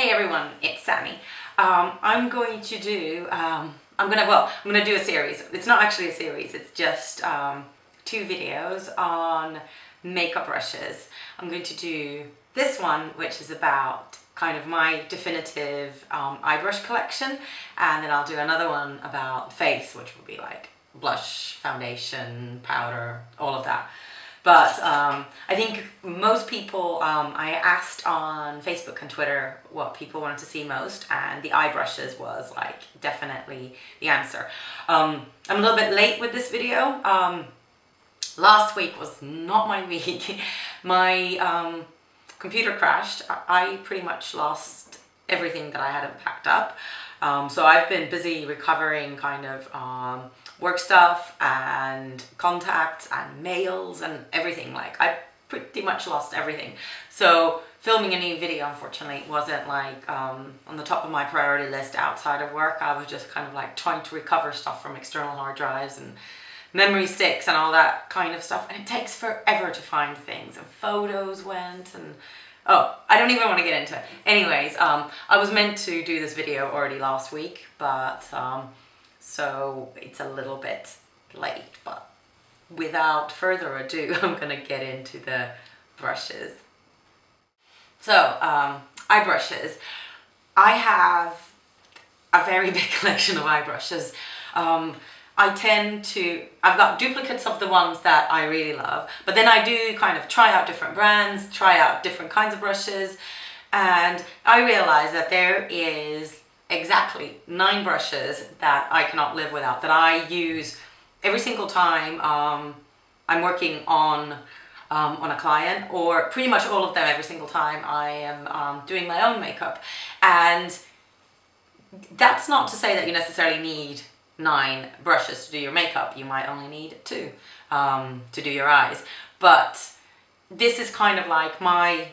Hey everyone, it's Sanni. I'm going to do a series. It's not actually a series, it's just 2 videos on makeup brushes. I'm going to do this one, which is about kind of my definitive eye brush collection, and then I'll do another one about face, which will be like blush, foundation, powder, all of that. But I think most people, I asked on Facebook and Twitter what people wanted to see most, and the eye brushes was like definitely the answer. I'm a little bit late with this video. Last week was not my week. My computer crashed. I pretty much lost everything that I hadn't packed up. So I've been busy recovering kind of work stuff and contacts and mails and everything. Like I pretty much lost everything. So filming a new video unfortunately wasn't like on the top of my priority list outside of work. I was just kind of like trying to recover stuff from external hard drives and memory sticks and all that kind of stuff. And it takes forever to find things, and photos went and oh, I don't even want to get into it. Anyways, I was meant to do this video already last week, but so it's a little bit late. But without further ado, I'm gonna get into the brushes. So, eye brushes. I have a very big collection of eye brushes. I've got duplicates of the ones that I really love, but then I do kind of try out different brands, try out different kinds of brushes, and I realize that there is exactly 9 brushes that I cannot live without, that I use every single time I'm working on a client, or pretty much all of them every single time I am doing my own makeup. And that's not to say that you necessarily need 9 brushes to do your makeup. You might only need 2 to do your eyes. But this is kind of like my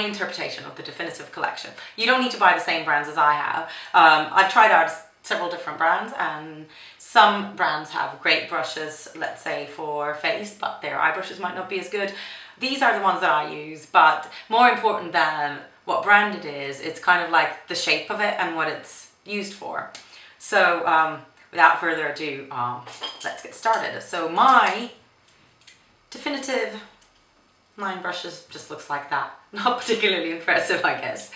interpretation of the definitive collection. You don't need to buy the same brands as I have. I've tried out several different brands, and some brands have great brushes, let's say for face, but their eye brushes might not be as good. These are the ones that I use, but more important than what brand it is, it's kind of like the shape of it and what it's used for. So without further ado, let's get started. So my definitive 9 brushes just looks like that. Not particularly impressive, I guess.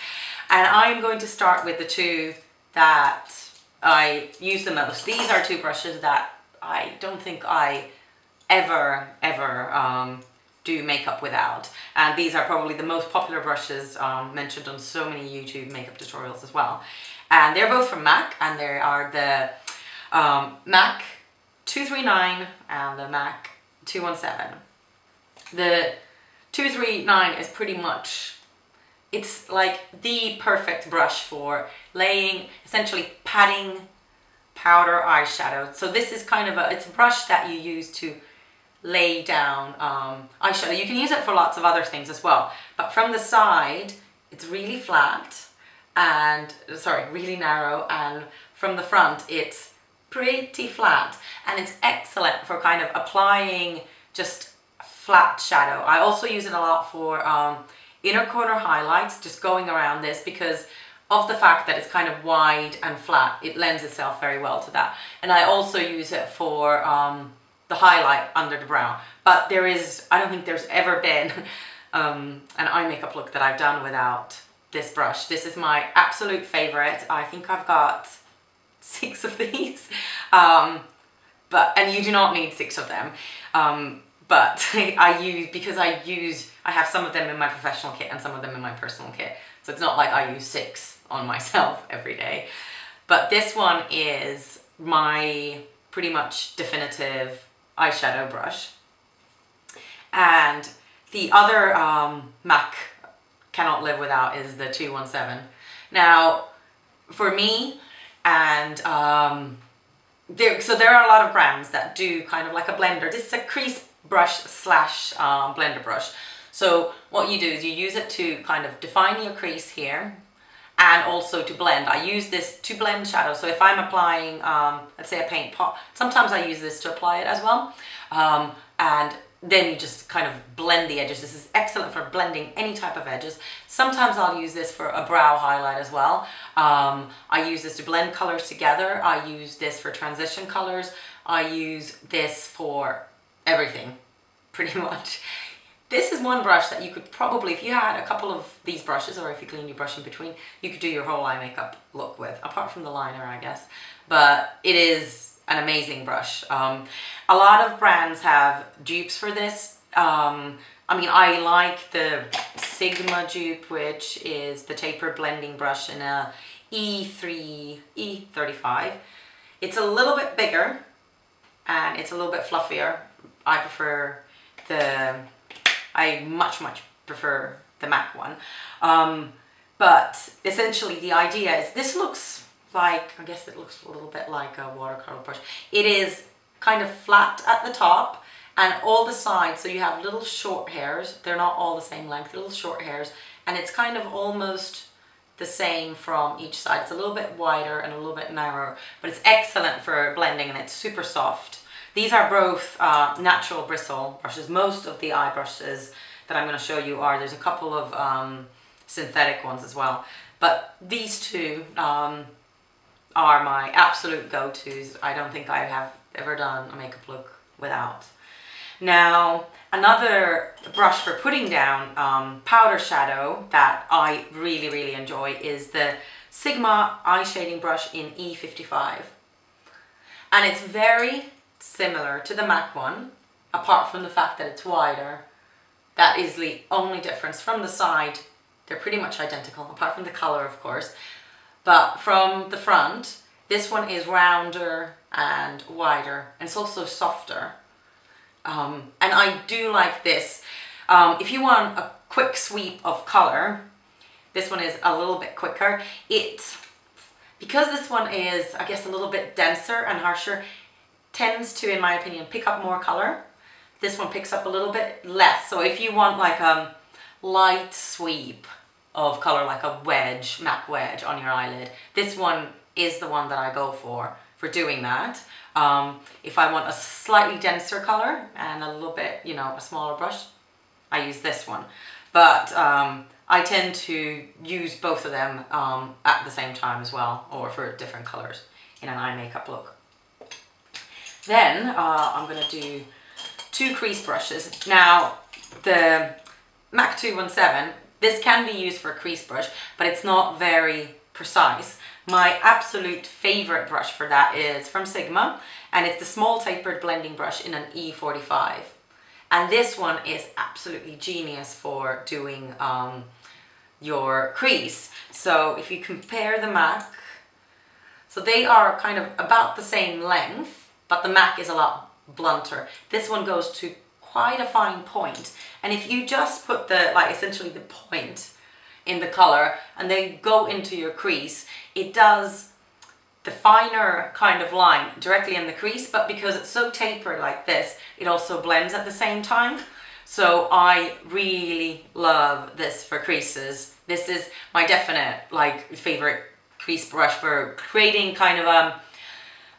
And I'm going to start with the 2 that I use the most. These are 2 brushes that I don't think I ever do makeup without. And these are probably the most popular brushes mentioned on so many YouTube makeup tutorials as well. And they're both from MAC, and they are the MAC 239 and the MAC 217. The 239 is pretty much, it's like the perfect brush for laying, essentially patting powder eyeshadow. So this is kind of it's a brush that you use to lay down eyeshadow. You can use it for lots of other things as well, but from the side it's really flat and, sorry, really narrow, and from the front it's pretty flat, and it's excellent for kind of applying just flat shadow. I also use it a lot for inner corner highlights, just going around this, because of the fact that it's kind of wide and flat, it lends itself very well to that. And I also use it for the highlight under the brow. But I don't think there's ever been an eye makeup look that I've done without this brush. This is my absolute favorite. I think I've got 6 of these, and you do not need 6 of them. But I have some of them in my professional kit and some of them in my personal kit. So it's not like I use 6 on myself every day. But this one is my pretty much definitive eyeshadow brush. And the other MAC cannot live without is the 217. Now, for me, and there are a lot of brands that do kind of like a blender. This is a crease brush slash blender brush. So what you do is you use it to kind of define your crease here, and also to blend. I use this to blend shadow. So if I'm applying, let's say a paint pot, sometimes I use this to apply it as well. And then you just kind of blend the edges. This is excellent for blending any type of edges. Sometimes I'll use this for a brow highlight as well. I use this to blend colors together. I use this for transition colors. I use this for everything, pretty much. This is one brush that you could probably, if you had a couple of these brushes, or if you clean your brush in between, you could do your whole eye makeup look with, apart from the liner, I guess. But it is an amazing brush. A lot of brands have dupes for this. I mean, I like the Sigma dupe, which is the tapered blending brush in a E35. It's a little bit bigger and it's a little bit fluffier. I much prefer the MAC one. But essentially the idea is, this looks like, I guess it looks a little bit like a watercolor brush. It is kind of flat at the top and all the sides, so you have little short hairs. They're not all the same length, little short hairs, and it's kind of almost the same from each side. It's a little bit wider and a little bit narrower, but it's excellent for blending and it's super soft. These are both natural bristle brushes. Most of the eye brushes that I'm going to show you are. There's a couple of synthetic ones as well, but these two are my absolute go-tos. I don't think I have ever done a makeup look without. Now, another brush for putting down powder shadow that I really enjoy is the Sigma eye shading brush in E55. And it's very similar to the MAC one, apart from the fact that it's wider. That is the only difference. From the side, they're pretty much identical, apart from the color, of course. But from the front, this one is rounder and wider, and it's also softer. And I do like this. If you want a quick sweep of color, this one is a little bit quicker. Because this one is, I guess, a little bit denser and harsher, tends to, in my opinion, pick up more color. This one picks up a little bit less. So if you want like a light sweep of color, like a wedge, MAC wedge on your eyelid, this one is the one that I go for doing that. If I want a slightly denser color and a little bit, you know, a smaller brush, I use this one. But I tend to use both of them at the same time as well, or for different colors in an eye makeup look. Then I'm going to do 2 crease brushes. Now, the MAC 217, this can be used for a crease brush, but it's not very precise. My absolute favorite brush for that is from Sigma, and it's the small tapered blending brush in an E45. And this one is absolutely genius for doing your crease. So if you compare the MAC, so they are kind of about the same length, but the MAC is a lot blunter. This one goes to quite a fine point. And if you just put the, like, essentially the point in the color and they go into your crease, it does the finer kind of line directly in the crease, but because it's so tapered like this, it also blends at the same time. So I really love this for creases. This is my definite, like, favorite crease brush for creating kind of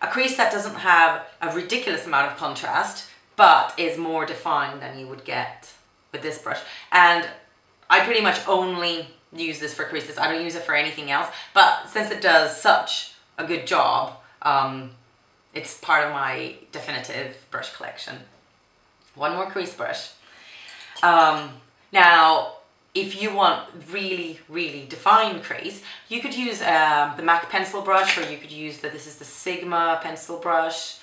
a crease that doesn't have a ridiculous amount of contrast, but is more defined than you would get with this brush. And I pretty much only use this for creases. I don't use it for anything else, but since it does such a good job, it's part of my definitive brush collection. One more crease brush. Now, if you want really defined crease, you could use the MAC pencil brush, or you could use this is the Sigma pencil brush,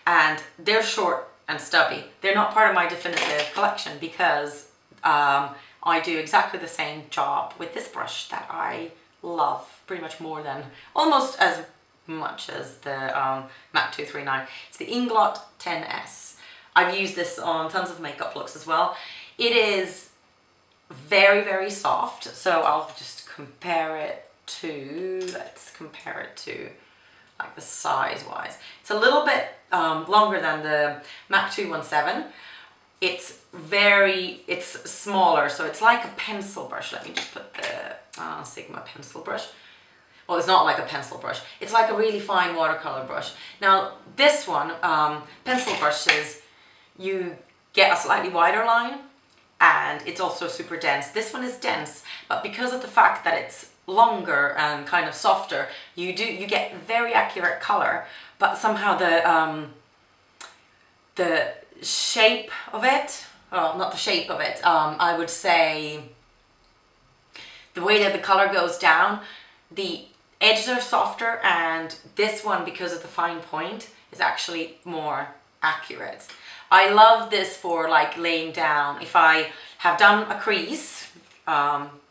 and they're short and stubby. They're not part of my definitive collection because I do exactly the same job with this brush that I love pretty much more than, almost as much as the MAC 239. It's the Inglot 10S. I've used this on tons of makeup looks as well. It is very soft, so I'll just compare it to, let's compare it to like the size wise. It's a little bit longer than the MAC 217. It's smaller, so it's like a pencil brush. Let me just put the Sigma pencil brush. Well, it's not like a pencil brush. It's like a really fine watercolor brush. Now, this one, pencil brushes, you get a slightly wider line, and it's also super dense. This one is dense, but because of the fact that it's longer and kind of softer, you get very accurate color, but somehow the shape of it, well, not the shape of it, I would say the way that the color goes down, the edges are softer, and this one, because of the fine point, is actually more accurate. I love this for like laying down. If I have done a crease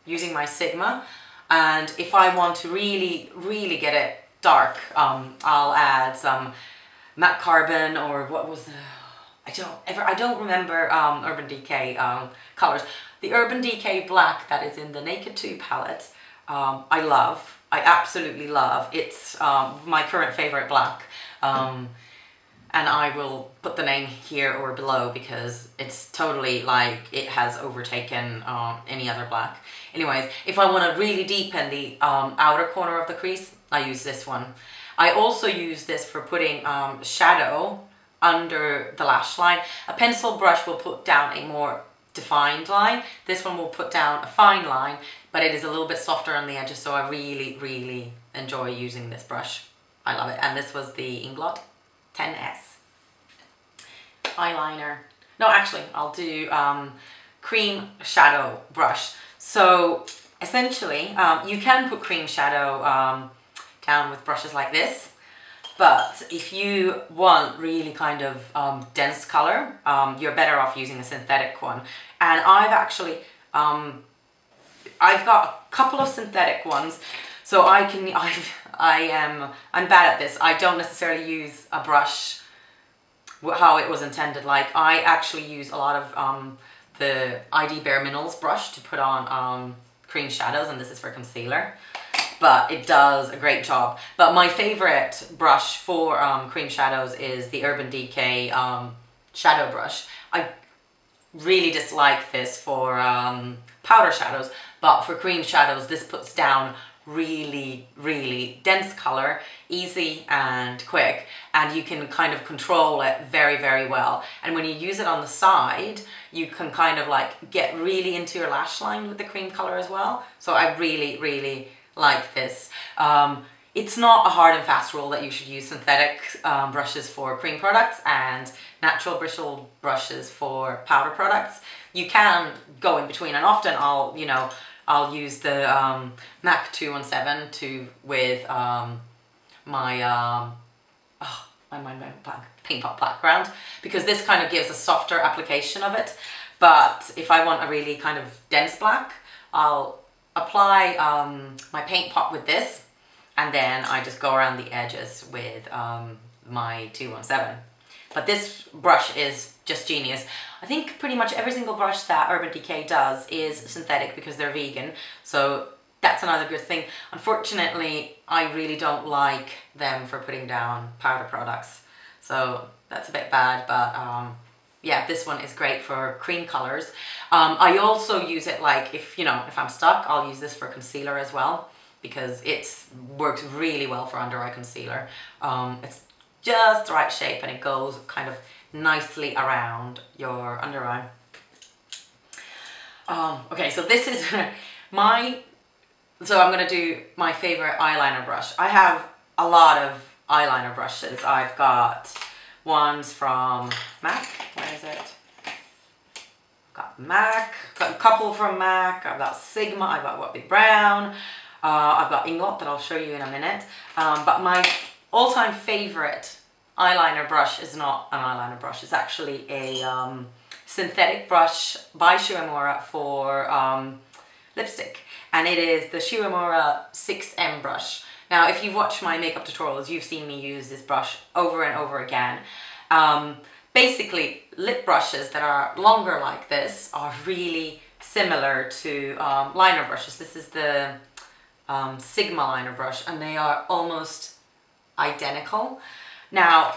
using my Sigma, and if I want to really get it dark, I'll add some matte carbon, or what was the, I don't remember Urban Decay colors. The Urban Decay black that is in the Naked 2 palette, I love. I absolutely love. It's my current favorite black. And I will put the name here or below because it's totally like, it has overtaken any other black. Anyways, if I want to really deepen the outer corner of the crease, I use this one. I also use this for putting shadow under the lash line. A pencil brush will put down a more defined line. This one will put down a fine line, but it is a little bit softer on the edges, so I really enjoy using this brush. I love it. And this was the Inglot 10S. Eyeliner. No, actually, I'll do cream shadow brush. So essentially, you can put cream shadow down with brushes like this, but if you want really kind of dense color, you're better off using a synthetic one. And I've actually, I've got a couple of synthetic ones, so I'm bad at this. I don't necessarily use a brush how it was intended. Like, I actually use a lot of the ID Bare Minerals brush to put on cream shadows, and this is for concealer, but it does a great job. But my favorite brush for cream shadows is the Urban Decay shadow brush. I really dislike this for powder shadows, but for cream shadows, this puts down really dense color, easy and quick, and you can kind of control it very well. And when you use it on the side, you can kind of like get really into your lash line with the cream color as well. So I really like this. It's not a hard and fast rule that you should use synthetic brushes for cream products and natural bristle brushes for powder products. You can go in between, and often I'll use the MAC 217 with my Paint Pot background, because this kind of gives a softer application of it. But if I want a really kind of dense black, I'll apply my Paint Pot with this, and then I just go around the edges with my 217. But this brush is just genius. I think pretty much every single brush that Urban Decay does is synthetic because they're vegan, so that's another good thing. Unfortunately, I really don't like them for putting down powder products, so that's a bit bad, but yeah, this one is great for cream colors. I also use it like, if I'm stuck, I'll use this for concealer as well, because it works really well for under eye concealer. It's just the right shape, and it goes kind of nicely around your under eye. Okay, so this is so I'm gonna do my favorite eyeliner brush. I have a lot of eyeliner brushes. I've got ones from MAC. Where is it? I've got MAC, got a couple from MAC. I've got Sigma, I've got What Big Brown. I've got Inglot that I'll show you in a minute. But my all-time favorite eyeliner brush is not an eyeliner brush. It's actually a synthetic brush by Shu Uemura for lipstick. And it is the Shu Uemura 6M brush. Now, if you've watched my makeup tutorials, you've seen me use this brush over and over again. Basically, lip brushes that are longer like this are really similar to liner brushes. This is the Sigma liner brush, and they are almost identical. Now,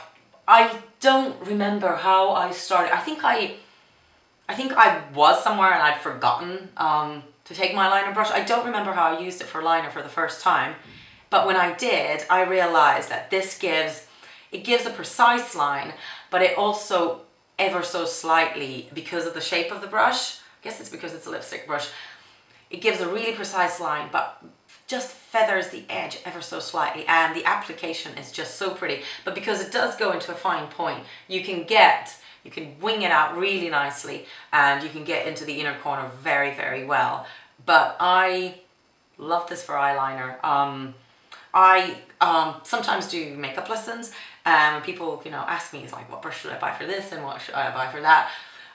I don't remember how I started. I think I was somewhere and I'd forgotten to take my liner brush. I don't remember how I used it for liner for the first time, but when I did, I realized that this gives a precise line, but it also ever so slightly because of the shape of the brush. I guess it's because it's a lipstick brush. It gives a really precise line, but just feathers the edge ever so slightly, and the application is just so pretty. But because it does go into a fine point, you can wing it out really nicely, and you can get into the inner corner very, very well. But I love this for eyeliner. I sometimes do makeup lessons, and when people, you know, ask me, it's like, what brush should I buy for this and what should I buy for that?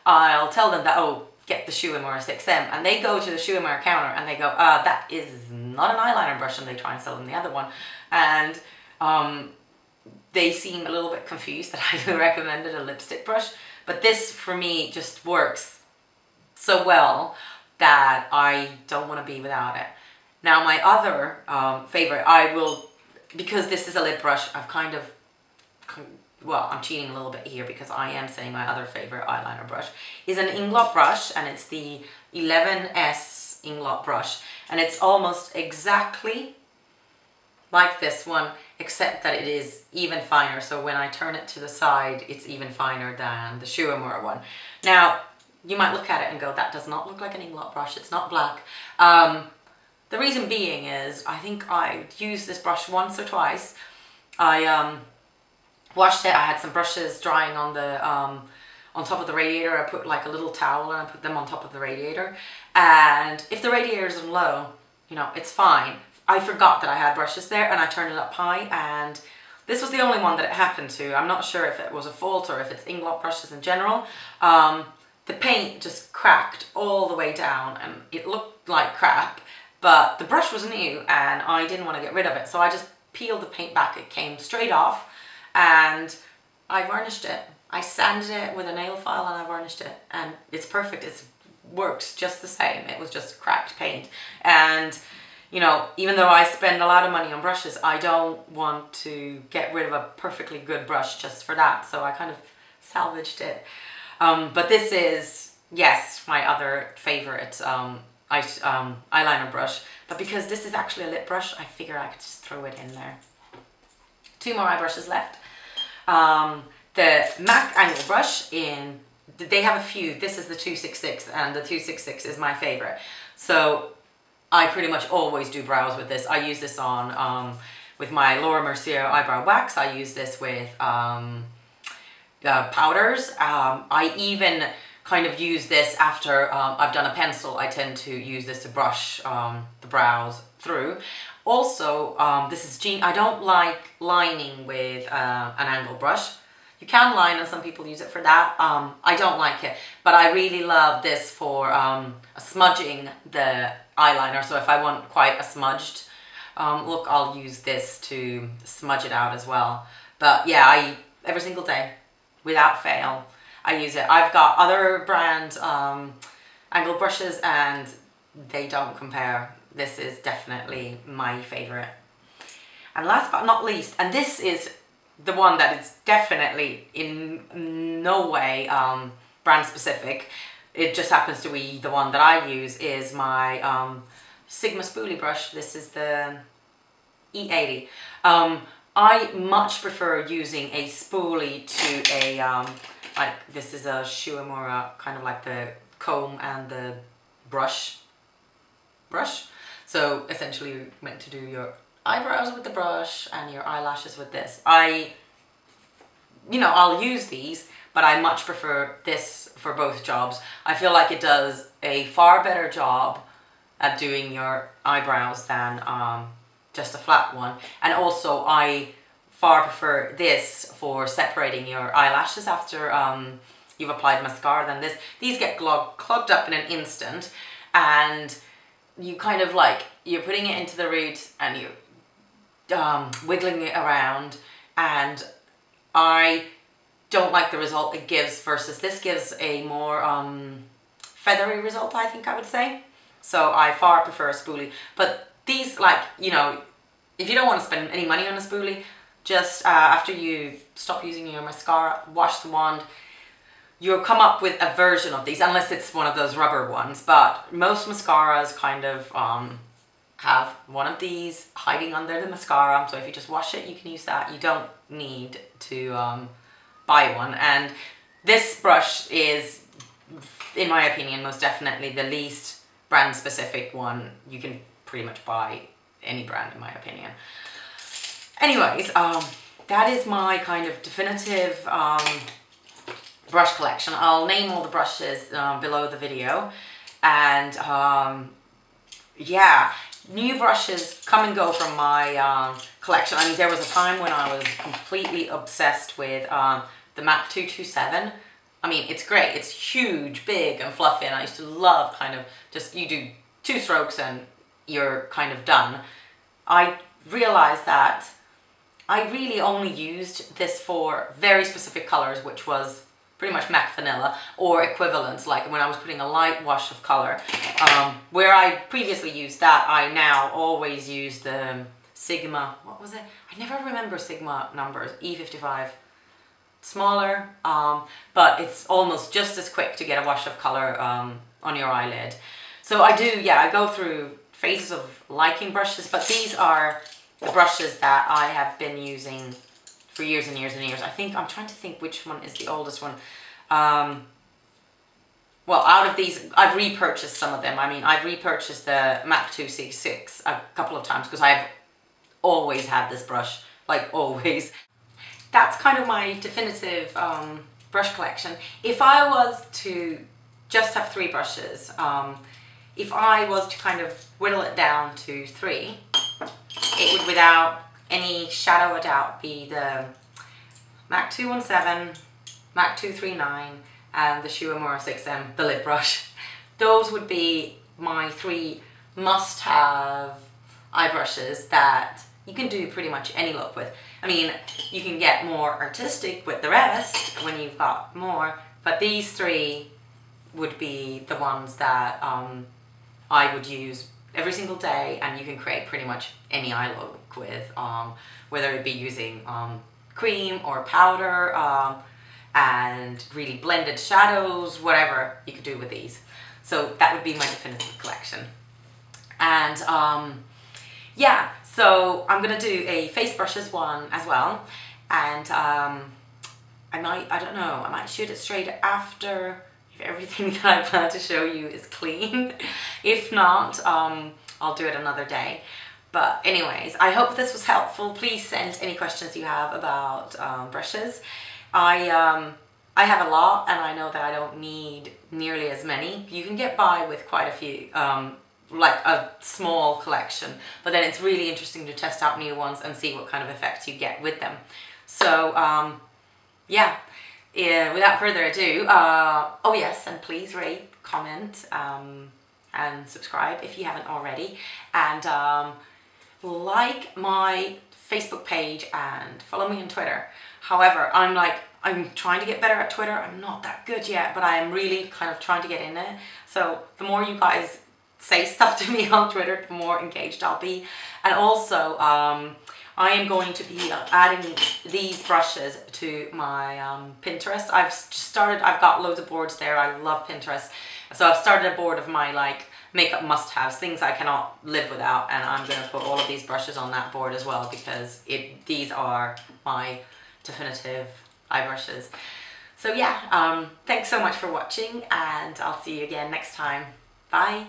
I'll tell them that, oh, get the Shu Uemura 6M, and they go to the Shu Uemura counter and they go, that is not an eyeliner brush, and they try and sell them the other one, and they seem a little bit confused that I recommended a lipstick brush. But this for me just works so well that I don't want to be without it. Now my other favorite, because this is a lip brush, I've kind of, well, I'm cheating a little bit here because I am saying my other favorite eyeliner brush is an Inglot brush, and it's the 11S Inglot brush, and it's almost exactly like this one, except that it is even finer. So when I turn it to the side, it's even finer than the Shu Uemura one. Now, you might look at it and go, that does not look like an Inglot brush, it's not black. The reason being is, I think I used this brush once or twice. I washed it, I had some brushes drying on the on top of the radiator. I put like a little towel and I put them on top of the radiator. And if the radiator is low, you know, it's fine. I forgot that I had brushes there and I turned it up high, and this was the only one that it happened to. I'm not sure if it was a fault or if it's Inglot brushes in general. The paint just cracked all the way down and it looked like crap, but the brush was new and I didn't want to get rid of it. So I just peeled the paint back. It came straight off and I varnished it. I sanded it with a nail file and I varnished it, and it's perfect. It works just the same. It was just cracked paint. And you know, even though I spend a lot of money on brushes, I don't want to get rid of a perfectly good brush just for that. So I kind of salvaged it. But this is, yes, my other favorite eyeliner brush. But because this is actually a lip brush, I figured I could just throw it in there. Two more eye brushes left. The MAC angle brush they have a few. This is the 266, and the 266 is my favorite. So I pretty much always do brows with this. I use this on with my Laura Mercier eyebrow wax. I use this with powders. I even kind of use this after I've done a pencil. I tend to use this to brush the brows through. Also, this is I don't like lining with an angle brush. You can line, and some people use it for that. I don't like it, but I really love this for smudging the eyeliner. So if I want quite a smudged look, I'll use this to smudge it out as well. But yeah, every single day, without fail, I use it. I've got other brand angle brushes and they don't compare. This is definitely my favorite. And last but not least, and this is the one that is definitely in no way brand specific, it just happens to be the one that I use, is my Sigma spoolie brush. This is the E80. I much prefer using a spoolie to a, like this is a Shu Uemura, kind of like the comb and the brush. So essentially you're meant to do your eyebrows with the brush and your eyelashes with this. I'll use these, but I much prefer this for both jobs. I feel like it does a far better job at doing your eyebrows than just a flat one. And also I far prefer this for separating your eyelashes after you've applied mascara than this. These get clogged up in an instant, and you kind of like, you're putting it into the root and you're wiggling it around, and I don't like the result it gives versus this gives a more feathery result, I think I would say. So I far prefer a spoolie. But these, like, you know, if you don't want to spend any money on a spoolie, just after you stop using your mascara, wash the wand, you'll come up with a version of these, unless it's one of those rubber ones. But most mascaras kind of have one of these hiding under the mascara, so if you just wash it, you can use that. You don't need to buy one. And this brush is, in my opinion, most definitely the least brand specific one. You can pretty much buy any brand, in my opinion. Anyways, that is my kind of definitive brush collection. I'll name all the brushes below the video. And yeah, new brushes come and go from my collection. I mean, there was a time when I was completely obsessed with the MAC 227. I mean, it's great. It's huge, big and fluffy, and I used to love kind of just, you do 2 strokes and you're kind of done. I realized that I really only used this for very specific colors, which was pretty much MAC Vanilla or equivalents, like when I was putting a light wash of color. Where I previously used that, I now always use the Sigma, what was it? I never remember Sigma numbers, E55. Smaller, but it's almost just as quick to get a wash of color on your eyelid. So I do, yeah, I go through phases of liking brushes, but these are the brushes that I have been using for years and years and years. I think, I'm trying to think which one is the oldest one. Well, out of these, I've repurchased some of them. I mean, I've repurchased the MAC 266 a couple of times because I've always had this brush, like always. That's kind of my definitive brush collection. If I was to just have 3 brushes, if I was to kind of whittle it down to 3, it would, without any shadow of a doubt, be the MAC 217, MAC 239, and the Shu Uemura 6M, the lip brush. Those would be my 3 must-have eye brushes that you can do pretty much any look with. I mean, you can get more artistic with the rest when you've got more, but these 3 would be the ones that I would use every single day, and you can create pretty much any eye look with, whether it be using cream or powder and really blended shadows, whatever you could do with these. So that would be my definitive collection. And yeah, so I'm gonna do a face brushes one as well, and I don't know, I might shoot it straight after if everything that I plan to show you is clean. If not, I'll do it another day. But anyways, I hope this was helpful. Please send any questions you have about brushes. I have a lot, and I know that I don't need nearly as many. You can get by with quite a few, like a small collection, but then it's really interesting to test out new ones and see what kind of effects you get with them. So yeah, without further ado, oh yes, and please rate, comment, and subscribe if you haven't already, and like my Facebook page and follow me on Twitter. However, I'm trying to get better at Twitter. I'm not that good yet, but I am really kind of trying to get in it. So the more you guys say stuff to me on Twitter, the more engaged I'll be. And also, I am going to be adding these brushes to my Pinterest. I've got loads of boards there. I love Pinterest. So I've started a board of my like makeup must-haves, things I cannot live without, and I'm going to put all of these brushes on that board as well, because these are my definitive eye brushes. So yeah, thanks so much for watching, and I'll see you again next time. Bye!